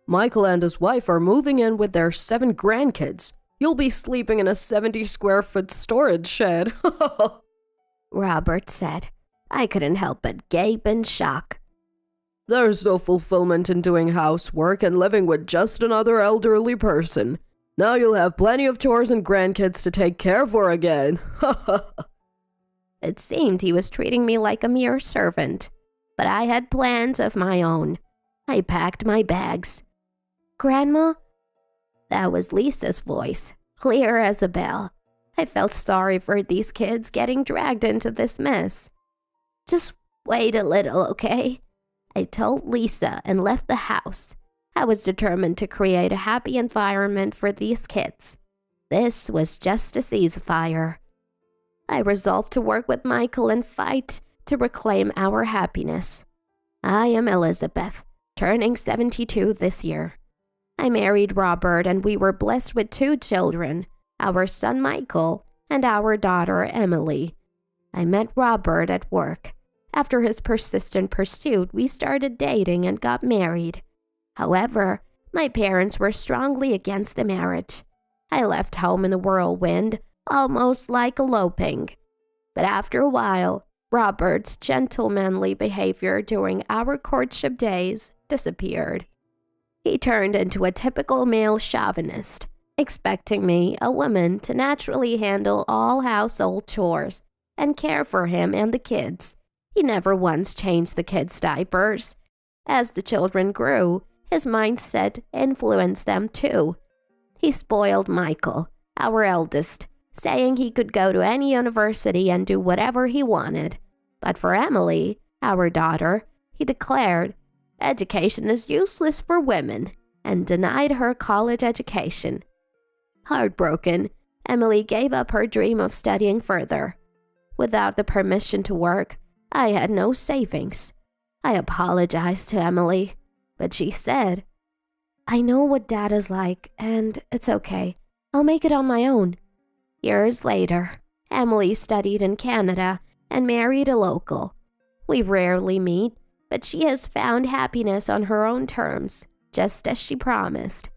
Michael and his wife are moving in with their 7 grandkids. You'll be sleeping in a 70-square-foot storage shed. Robert said. I couldn't help but gape in shock. There's no fulfillment in doing housework and living with just another elderly person. Now you'll have plenty of chores and grandkids to take care for again. It seemed he was treating me like a mere servant, but I had plans of my own. I packed my bags. Grandma? That was Lisa's voice, clear as a bell. I felt sorry for these kids getting dragged into this mess. Just wait a little, okay? I told Lisa and left the house. I was determined to create a happy environment for these kids. This was just a ceasefire. I resolved to work with Michael and fight to reclaim our happiness. I am Elizabeth, turning 72 this year. I married Robert and we were blessed with 2 children, our son Michael and our daughter Emily. I met Robert at work. After his persistent pursuit, we started dating and got married. However, my parents were strongly against the marriage. I left home in the whirlwind, almost like eloping. But after a while, Robert's gentlemanly behavior during our courtship days disappeared. He turned into a typical male chauvinist, expecting me, a woman, to naturally handle all household chores and care for him and the kids. He never once changed the kids' diapers. As the children grew, his mindset influenced them too. He spoiled Michael, our eldest, saying he could go to any university and do whatever he wanted. But for Emily, our daughter, he declared, education is useless for women, and denied her college education. Heartbroken, Emily gave up her dream of studying further. Without the permission to work, I had no savings. I apologized to Emily, but she said, I know what Dad is like, and it's okay. I'll make it on my own. Years later, Emily studied in Canada and married a local. We rarely meet, but she has found happiness on her own terms, just as she promised.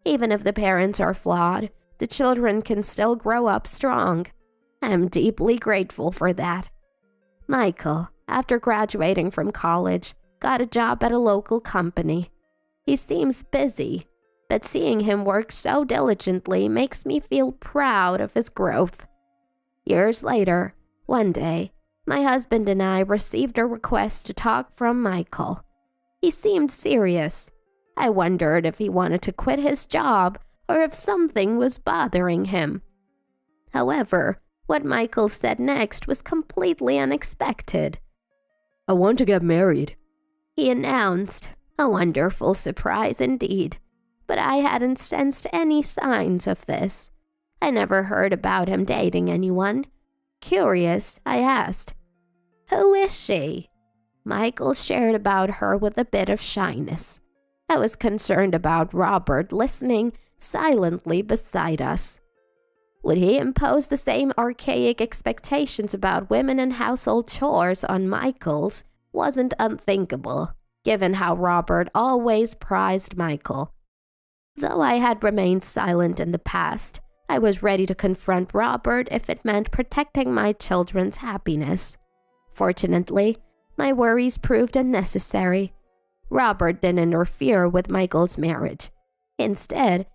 Even if the parents are flawed, the children can still grow up strong. I'm deeply grateful for that. Michael, after graduating from college, got a job at a local company. He seems busy, but seeing him work so diligently makes me feel proud of his growth. Years later, one day, my husband and I received a request to talk from Michael. He seemed serious. I wondered if he wanted to quit his job or if something was bothering him. However, what Michael said next was completely unexpected. I want to get married, he announced, a wonderful surprise indeed. But I hadn't sensed any signs of this. I never heard about him dating anyone. Curious, I asked, who is she? Michael shared about her with a bit of shyness. I was concerned about Robert listening silently beside us. Would he impose the same archaic expectations about women and household chores on Michael's wasn't unthinkable, given how Robert always prized Michael. Though I had remained silent in the past, I was ready to confront Robert if it meant protecting my children's happiness. Fortunately, my worries proved unnecessary. Robert didn't interfere with Michael's marriage. Instead,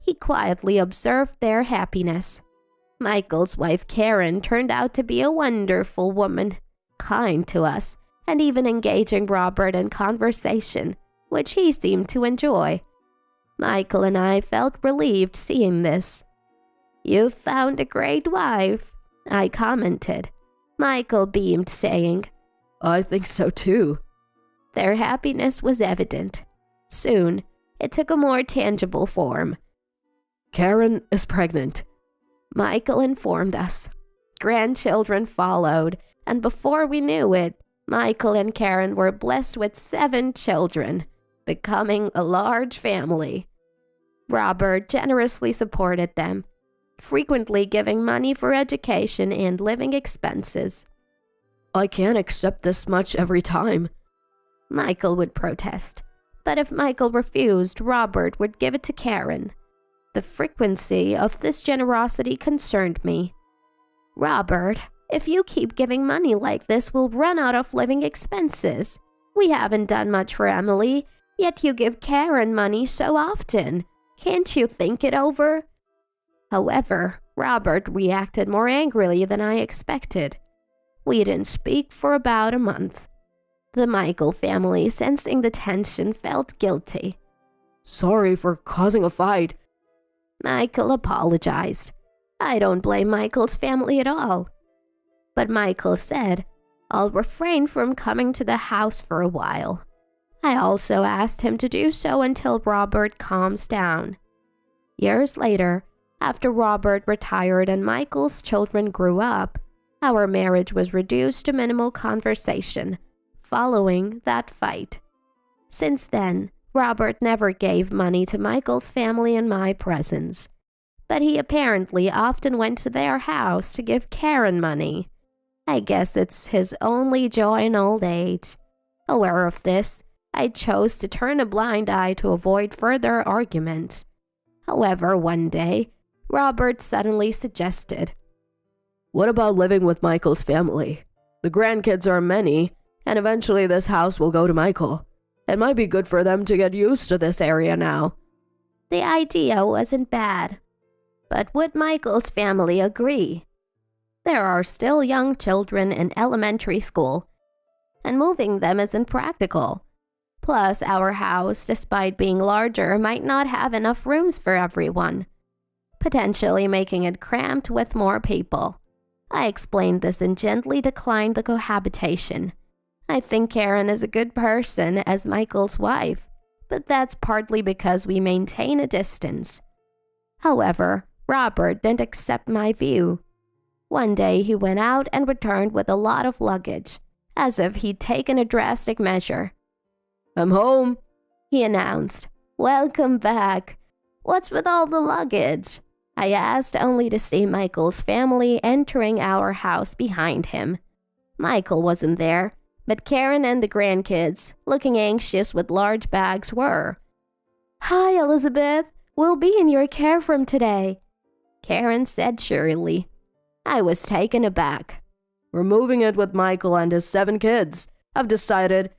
he quietly observed their happiness. Michael's wife Karen turned out to be a wonderful woman, kind to us, and even engaging Robert in conversation, which he seemed to enjoy. Michael and I felt relieved seeing this. "You've found a great wife," I commented. Michael beamed, saying, I think so too. Their happiness was evident. Soon, it took a more tangible form. Karen is pregnant, Michael informed us. Grandchildren followed, and before we knew it, Michael and Karen were blessed with 7 children, becoming a large family. Robert generously supported them, frequently giving money for education and living expenses. I can't accept this much every time, Michael would protest. But if Michael refused, Robert would give it to Karen. The frequency of this generosity concerned me. Robert, if you keep giving money like this, we'll run out of living expenses. We haven't done much for Emily, yet you give Karen money so often. Can't you think it over? However, Robert reacted more angrily than I expected. We didn't speak for about a month. The Michael family, sensing the tension, felt guilty. Sorry for causing a fight. Michael apologized. I don't blame Michael's family at all. But Michael said, I'll refrain from coming to the house for a while. I also asked him to do so until Robert calms down. Years later, after Robert retired and Michael's children grew up, our marriage was reduced to minimal conversation following that fight. Since then, Robert never gave money to Michael's family in my presence, but he apparently often went to their house to give Karen money. I guess it's his only joy in old age. Aware of this, I chose to turn a blind eye to avoid further arguments. However, one day, Robert suddenly suggested, What about living with Michael's family? The grandkids are many, and eventually this house will go to Michael. It might be good for them to get used to this area now. The idea wasn't bad, but would Michael's family agree? There are still young children in elementary school, and moving them isn't practical. Plus, our house, despite being larger, might not have enough rooms for everyone, potentially making it cramped with more people. I explained this and gently declined the cohabitation. I think Karen is a good person as Michael's wife, but that's partly because we maintain a distance. However, Robert didn't accept my view. One day he went out and returned with a lot of luggage, as if he'd taken a drastic measure. I'm home, he announced. Welcome back. What's with all the luggage? I asked, only to see Michael's family entering our house behind him. Michael wasn't there, but Karen and the grandkids, looking anxious with large bags, were. Hi, Elizabeth. We'll be in your care from today, Karen said cheerily. I was taken aback. We're moving it with Michael and his 7 kids. I've decided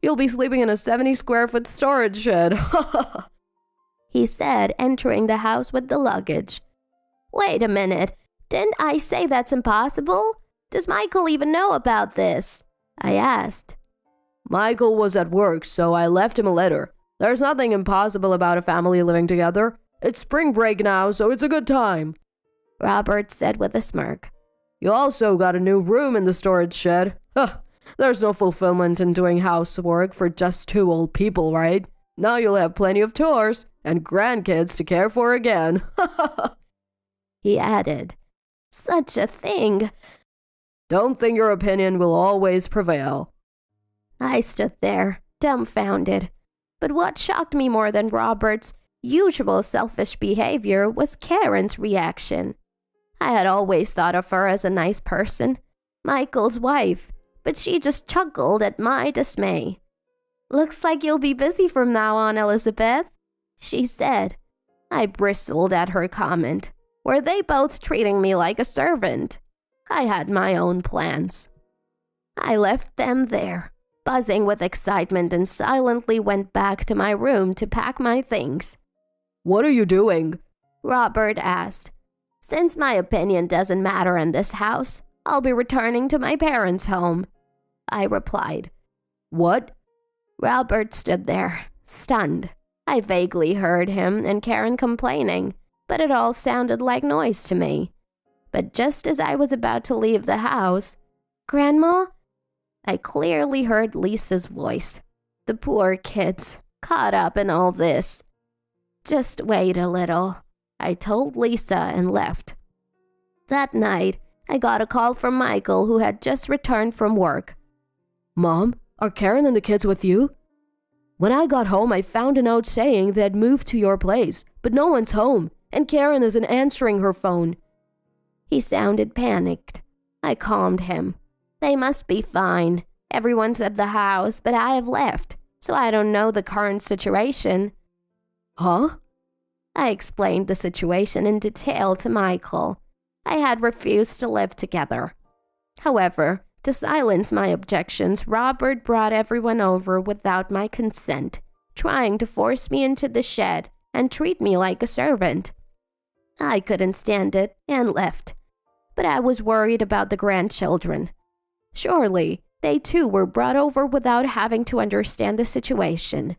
you'll be sleeping in a 70-square-foot storage shed. He said, entering the house with the luggage. Wait a minute. Didn't I say that's impossible? Does Michael even know about this? I asked. Michael was at work, so I left him a letter. There's nothing impossible about a family living together. It's spring break now, so it's a good time, Robert said with a smirk. You also got a new room in the storage shed. There's no fulfillment in doing housework for just 2 old people, right? Now you'll have plenty of chores and grandkids to care for again. He added, Such a thing. Don't think your opinion will always prevail. I stood there, dumbfounded. But what shocked me more than Robert's usual selfish behavior was Karen's reaction. I had always thought of her as a nice person, Michael's wife, but she just chuckled at my dismay. Looks like you'll be busy from now on, Elizabeth, she said. I bristled at her comment. Were they both treating me like a servant? I had my own plans. I left them there, buzzing with excitement, and silently went back to my room to pack my things. What are you doing? Robert asked. Since my opinion doesn't matter in this house, I'll be returning to my parents' home, I replied. What? Robert stood there, stunned. I vaguely heard him and Karen complaining, but it all sounded like noise to me. But just as I was about to leave the house, Grandma? I clearly heard Lisa's voice. The poor kids, caught up in all this. Just wait a little, I told Lisa and left. That night, I got a call from Michael, who had just returned from work. Mom, are Karen and the kids with you? When I got home, I found a note saying they'd moved to your place, but no one's home, and Karen isn't answering her phone. He sounded panicked. I calmed him. They must be fine. Everyone's at the house, but I have left. so I don't know the current situation." Huh? I explained the situation in detail to Michael. I had refused to live together. However, to silence my objections, Robert brought everyone over without my consent, trying to force me into the shed and treat me like a servant. I couldn't stand it and left, but I was worried about the grandchildren. Surely, they too were brought over without having to understand the situation.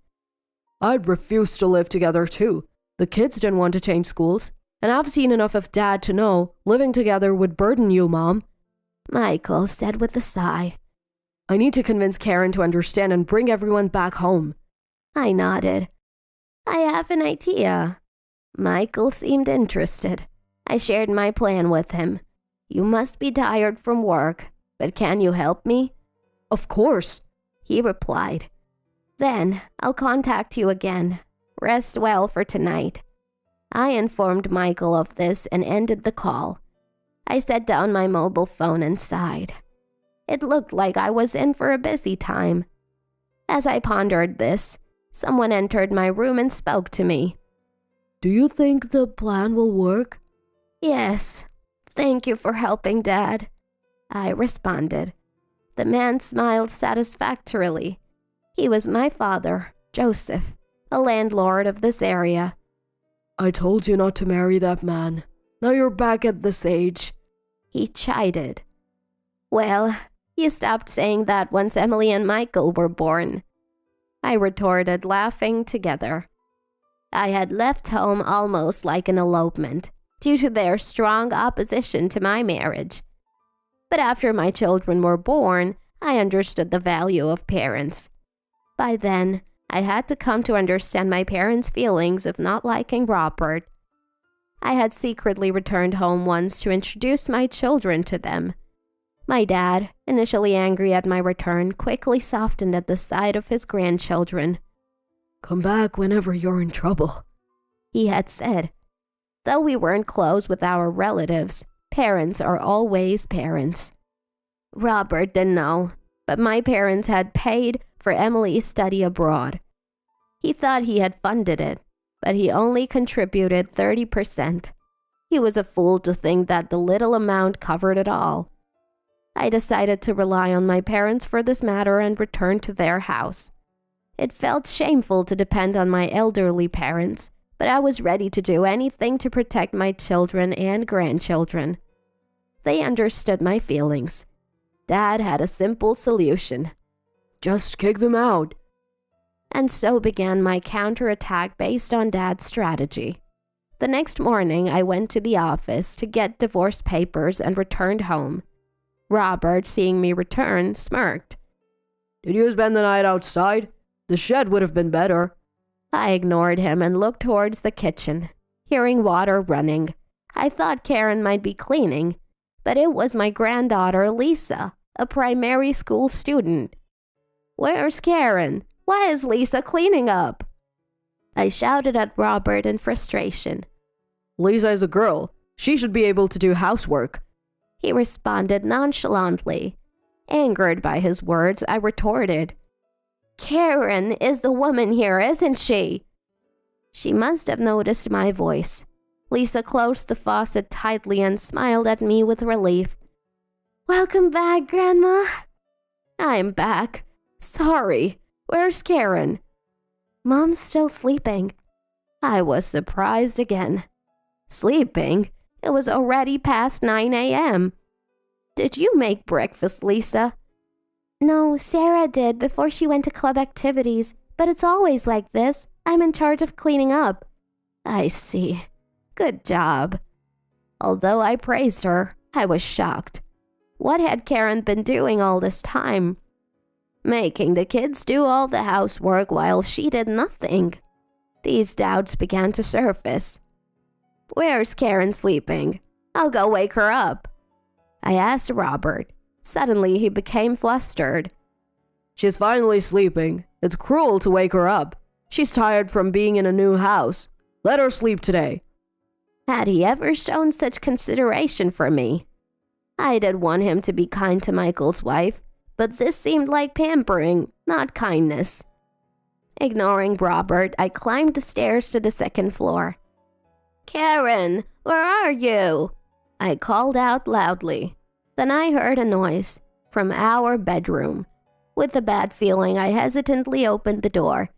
I'd refuse to live together too. The kids didn't want to change schools, and I've seen enough of Dad to know living together would burden you, Mom. Michael said with a sigh. I need to convince Karen to understand and bring everyone back home. I nodded. I have an idea. Michael seemed interested. I shared my plan with him. You must be tired from work, but can you help me? Of course, he replied. Then I'll contact you again. Rest well for tonight. I informed Michael of this and ended the call. I set down my mobile phone and sighed. It looked like I was in for a busy time. As I pondered this, someone entered my room and spoke to me. Do you think the plan will work? Yes. Thank you for helping, Dad. I responded. The man smiled satisfactorily. He was my father, Joseph, a landlord of this area. I told you not to marry that man. Now you're back at this age. He chided. Well, you stopped saying that once Emily and Michael were born. I retorted, laughing together. I had left home almost like an elopement, due to their strong opposition to my marriage. But after my children were born, I understood the value of parents. By then, I had to come to understand my parents' feelings of not liking Robert. I had secretly returned home once to introduce my children to them. My dad, initially angry at my return, quickly softened at the sight of his grandchildren. Come back whenever you're in trouble, he had said. Though we weren't close with our relatives, parents are always parents. Robert didn't know, but my parents had paid for Emily's study abroad. He thought he had funded it, but he only contributed 30%. He was a fool to think that the little amount covered it all. I decided to rely on my parents for this matter and returned to their house. It felt shameful to depend on my elderly parents, but I was ready to do anything to protect my children and grandchildren. They understood my feelings. Dad had a simple solution. Just kick them out. And so began my counterattack based on Dad's strategy. The next morning, I went to the office to get divorce papers and returned home. Robert, seeing me return, smirked. Did you spend the night outside? The shed would have been better. I ignored him and looked towards the kitchen, hearing water running. I thought Karen might be cleaning, but it was my granddaughter, Lisa, a primary school student. Where's Karen? Why is Lisa cleaning up? I shouted at Robert in frustration. Lisa is a girl. She should be able to do housework. He responded nonchalantly. Angered by his words, I retorted. Karen is the woman here, isn't she? She must have noticed my voice. Lisa closed the faucet tightly and smiled at me with relief. Welcome back, Grandma. I'm back. Sorry. Where's Karen? Mom's still sleeping. I was surprised again. Sleeping? It was already past 9 a.m. Did you make breakfast, Lisa? No, Sarah did before she went to club activities, but it's always like this. I'm in charge of cleaning up. I see. Good job. Although I praised her, I was shocked. What had Karen been doing all this time? Making the kids do all the housework while she did nothing. These doubts began to surface. Where's Karen sleeping? I'll go wake her up. I asked Robert. Suddenly, he became flustered. She's finally sleeping. It's cruel to wake her up. She's tired from being in a new house. Let her sleep today. Had he ever shown such consideration for me? I did want him to be kind to Michael's wife, but this seemed like pampering, not kindness. Ignoring Robert, I climbed the stairs to the second floor. "Karen, where are you?" I called out loudly. Then I heard a noise from our bedroom. With a bad feeling, I hesitantly opened the door.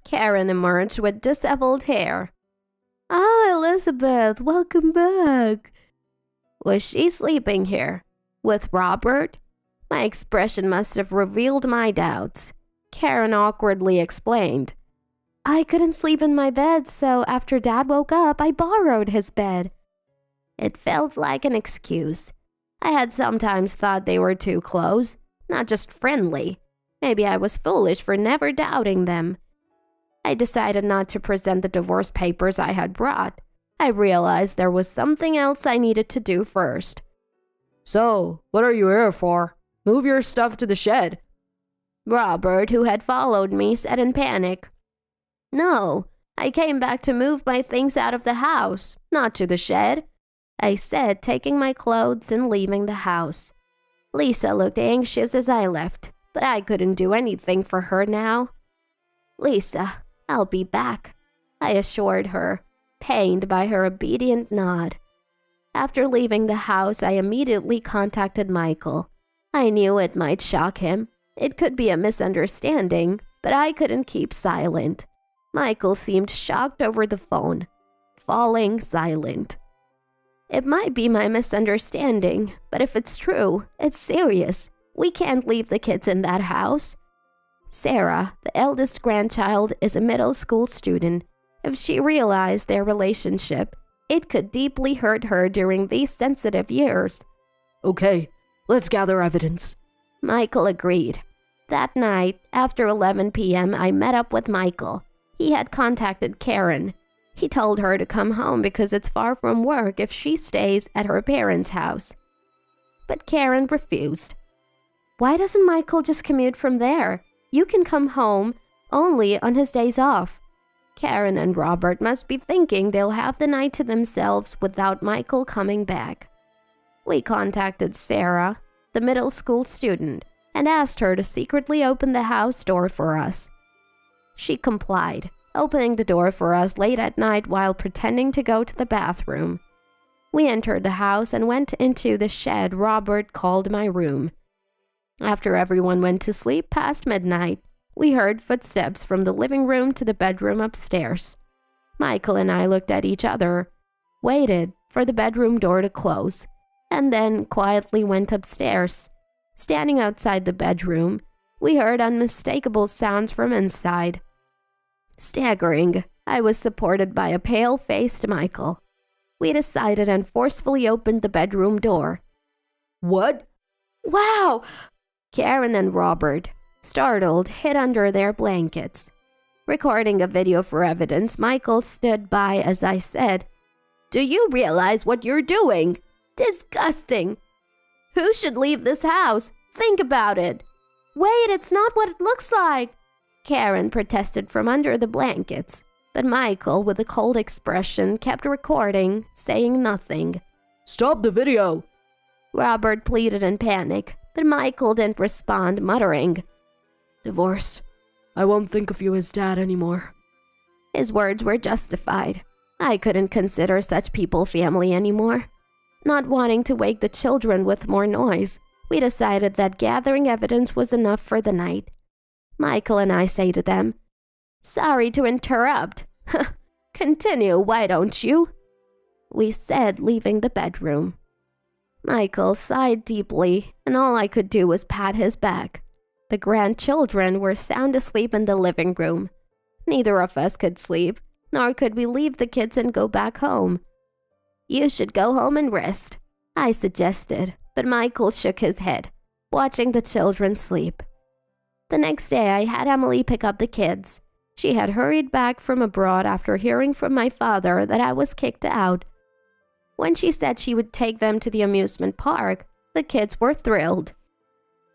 Karen emerged with disheveled hair. "Ah, Elizabeth, welcome back." Was she sleeping here? With Robert? My expression must have revealed my doubts. Karen awkwardly explained. "I couldn't sleep in my bed, so after Dad woke up, I borrowed his bed." It felt like an excuse. I had sometimes thought they were too close, not just friendly. Maybe I was foolish for never doubting them. I decided not to present the divorce papers I had brought. I realized there was something else I needed to do first. "So, what are you here for? Move your stuff to the shed." Robert, who had followed me, said in panic. "No, I came back to move my things out of the house, not to the shed," I said, taking my clothes and leaving the house. Lisa looked anxious as I left, but I couldn't do anything for her now. "Lisa, I'll be back," I assured her, pained by her obedient nod. After leaving the house, I immediately contacted Michael. I knew it might shock him. It could be a misunderstanding, but I couldn't keep silent. Michael seemed shocked over the phone, falling silent. "It might be my misunderstanding, but if it's true, it's serious. We can't leave the kids in that house." Sarah, the eldest grandchild, is a middle school student. If she realized their relationship, it could deeply hurt her during these sensitive years. "Okay, let's gather evidence." Michael agreed. That night, after 11 p.m., I met up with Michael. He had contacted Karen. He told her to come home because it's far from work if she stays at her parents' house. But Karen refused. "Why doesn't Michael just commute from there? You can come home only on his days off." Karen and Robert must be thinking they'll have the night to themselves without Michael coming back. We contacted Sarah, the middle school student, and asked her to secretly open the house door for us. She complied, opening the door for us late at night while pretending to go to the bathroom. We entered the house and went into the shed Robert called my room. After everyone went to sleep past midnight, we heard footsteps from the living room to the bedroom upstairs. Michael and I looked at each other, waited for the bedroom door to close, and then quietly went upstairs. Standing outside the bedroom, we heard unmistakable sounds from inside. Staggering, I was supported by a pale-faced Michael. We decided and forcefully opened the bedroom door. "What?" "Wow!" Karen and Robert, startled, hid under their blankets. Recording a video for evidence, Michael stood by as I said, "Do you realize what you're doing? Disgusting! Who should leave this house? Think about it." "Wait, it's not what it looks like," Karen protested from under the blankets. But Michael, with a cold expression, kept recording, saying nothing. "Stop the video." Robert pleaded in panic, but Michael didn't respond, muttering, "Divorce. I won't think of you as Dad anymore." His words were justified. I couldn't consider such people family anymore. Not wanting to wake the children with more noise, we decided that gathering evidence was enough for the night. Michael and I say to them, "Sorry to interrupt." "Continue, why don't you?" we said, leaving the bedroom. Michael sighed deeply, and all I could do was pat his back. The grandchildren were sound asleep in the living room. Neither of us could sleep, nor could we leave the kids and go back home. "You should go home and rest," I suggested, but Michael shook his head, watching the children sleep. The next day, I had Emily pick up the kids. She had hurried back from abroad after hearing from my father that I was kicked out. When she said she would take them to the amusement park, the kids were thrilled.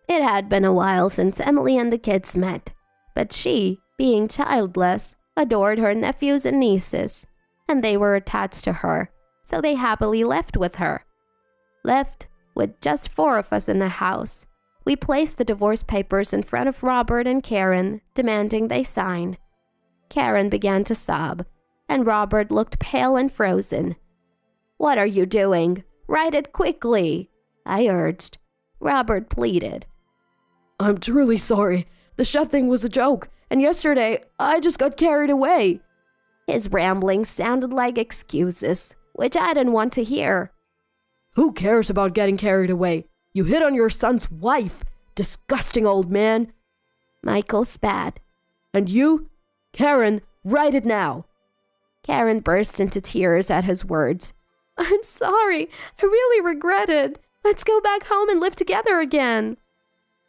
It had been a while since Emily and the kids met, but she, being childless, adored her nephews and nieces, and they were attached to her, so they happily left with her. Left with just 4 of us in the house, We placed the divorce papers in front of Robert and Karen, demanding they sign. Karen began to sob, and Robert looked pale and frozen. "What are you doing? Write it quickly," I urged. Robert pleaded. "I'm truly sorry. The shed thing was a joke, and yesterday I just got carried away." His ramblings sounded like excuses, which I didn't want to hear. "Who cares about getting carried away? You hit on your son's wife. Disgusting old man." Michael spat. "And you? Karen, write it now." Karen burst into tears at his words. "I'm sorry. I really regret it. Let's go back home and live together again."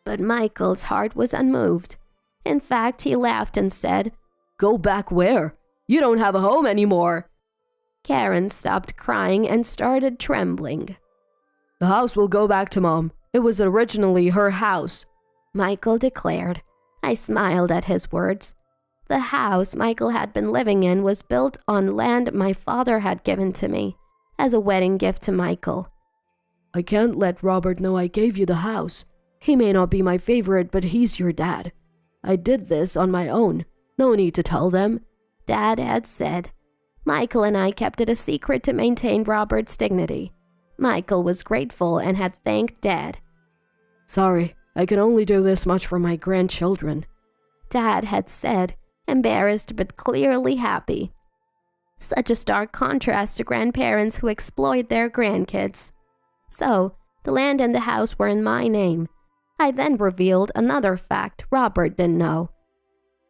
But Michael's heart was unmoved. In fact, he laughed and said, "Go back where? You don't have a home anymore." Karen stopped crying and started trembling. "The house will go back to Mom. It was originally her house," Michael declared. I smiled at his words. The house Michael had been living in was built on land my father had given to me as a wedding gift to Michael. "I can't let Robert know I gave you the house. He may not be my favorite, but he's your dad. I did this on my own. No need to tell them," Dad had said. Michael and I kept it a secret to maintain Robert's dignity. Michael was grateful and had thanked Dad. "Sorry, I can only do this much for my grandchildren," Dad had said, embarrassed but clearly happy. Such a stark contrast to grandparents who exploit their grandkids. So, the land and the house were in my name. I then revealed another fact Robert didn't know.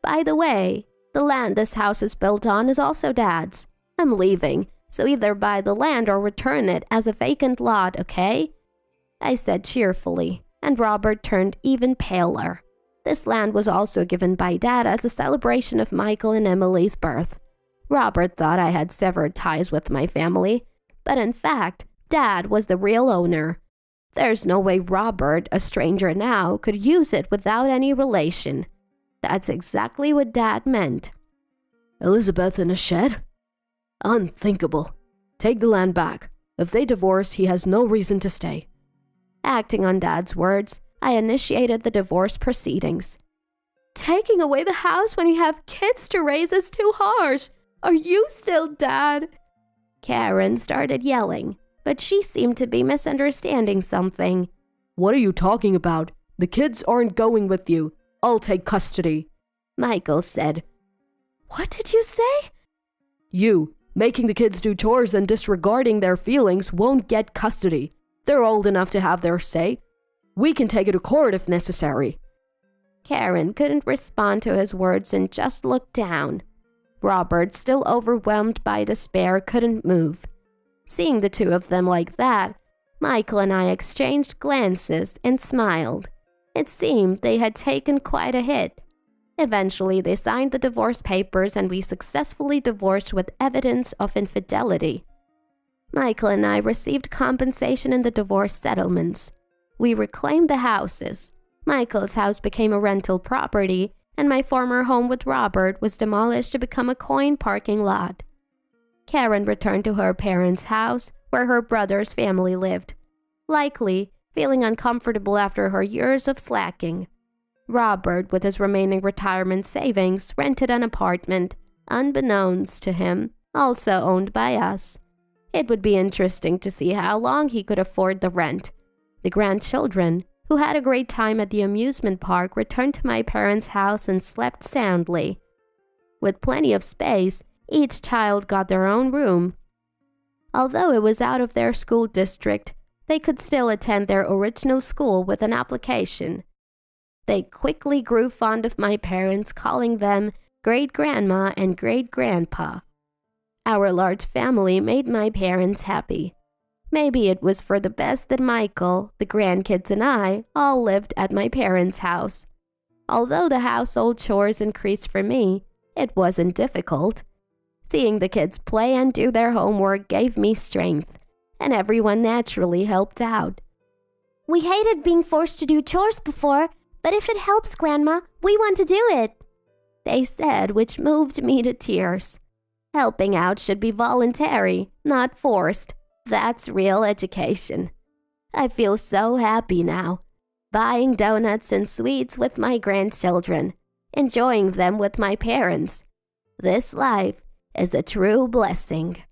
"By the way, the land this house is built on is also Dad's. I'm leaving, so either buy the land or return it as a vacant lot, okay?" I said cheerfully, and Robert turned even paler. This land was also given by Dad as a celebration of Michael and Emily's birth. Robert thought I had severed ties with my family, but in fact, Dad was the real owner. There's no way Robert, a stranger now, could use it without any relation. That's exactly what Dad meant. "Elizabeth in a shed? Unthinkable. Take the land back. If they divorce, he has no reason to stay." Acting on Dad's words, I initiated the divorce proceedings. "Taking away the house when you have kids to raise is too harsh. Are you still Dad?" Karen started yelling, but she seemed to be misunderstanding something. "What are you talking about? The kids aren't going with you. I'll take custody," Michael said. "What did you say?" "You, making the kids do chores and disregarding their feelings won't get custody. They're old enough to have their say. We can take it to court if necessary." Karen couldn't respond to his words and just looked down. Robert, still overwhelmed by despair, couldn't move. Seeing the two of them like that, Michael and I exchanged glances and smiled. It seemed they had taken quite a hit. Eventually, they signed the divorce papers and we successfully divorced with evidence of infidelity. Michael and I received compensation in the divorce settlements. We reclaimed the houses. Michael's house became a rental property, and my former home with Robert was demolished to become a coin parking lot. Karen returned to her parents' house, where her brother's family lived, likely feeling uncomfortable after her years of slacking. Robert, with his remaining retirement savings, rented an apartment, unbeknownst to him, also owned by us. It would be interesting to see how long he could afford the rent. The grandchildren, who had a great time at the amusement park, returned to my parents' house and slept soundly. With plenty of space, each child got their own room. Although it was out of their school district, they could still attend their original school with an application. They quickly grew fond of my parents, calling them great-grandma and great-grandpa. Our large family made my parents happy. Maybe it was for the best that Michael, the grandkids, and I all lived at my parents' house. Although the household chores increased for me, it wasn't difficult. Seeing the kids play and do their homework gave me strength, and everyone naturally helped out. "We hated being forced to do chores before, but if it helps, Grandma, we want to do it," they said, which moved me to tears. Helping out should be voluntary, not forced. That's real education. I feel so happy now. buying donuts and sweets with my grandchildren, enjoying them with my parents. This life is a true blessing.